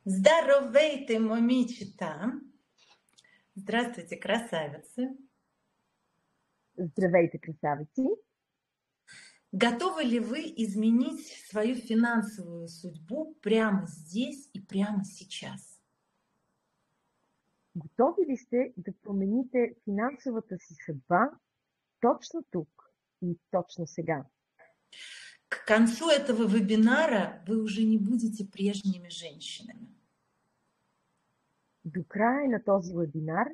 Здравейте, момичета! Здравствуйте, красавицы! Здравейте, красавици! Готовы ли вы изменить свою финансовую судьбу прямо здесь и прямо сейчас? Готови ли сте да промените финансовата си съдба точно тук и точно сега? К концу этого вебинара вы уже не будете прежними женщинами. До края на този вебинар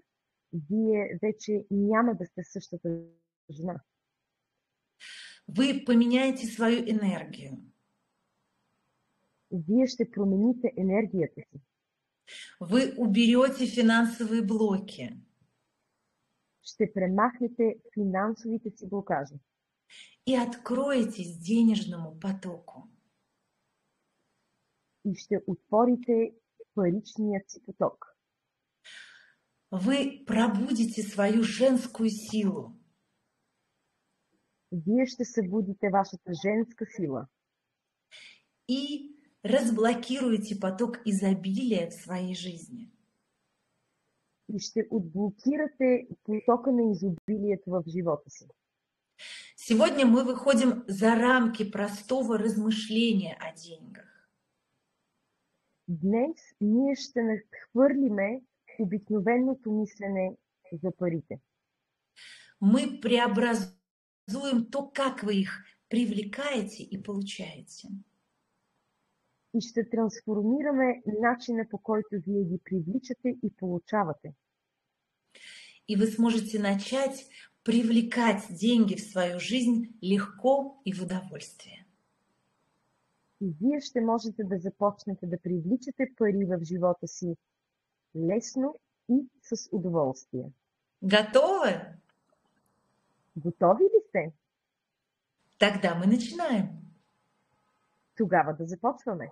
вие вече няма да сте същата жена. Вы поменяете свою энергию. Вие ще промените енергията си. Вы уберете финансовые блоки. Ще премахнете финансовите си блокажи. И откроетесь денежному потоку. И ще отворите паричният си поток. Вы пробудите свою женскую силу. Вие ще събудите вашата женска сила. И разблокируете поток изобилия в своей жизни. И ще отблокирате потока на изобилието в живота си. Сегодня мы выходим за рамки простого размышления о деньгах. Днес ние ще надхвърлиме обикновеното мислене за парите. Мы преобразуем то, как вы их привлекаете и получаете. И ще трансформираме начина, по който вие ги привличате и получавате. И вы сможете начать привлекать деньги в свою жизнь легко и в удовольствие. И вие ще можете да започнете да привличате пари в живота си лесно и с удоволствие. Готовы? Готови ли сте? Тогда мы начинаем. Тогава да започваме.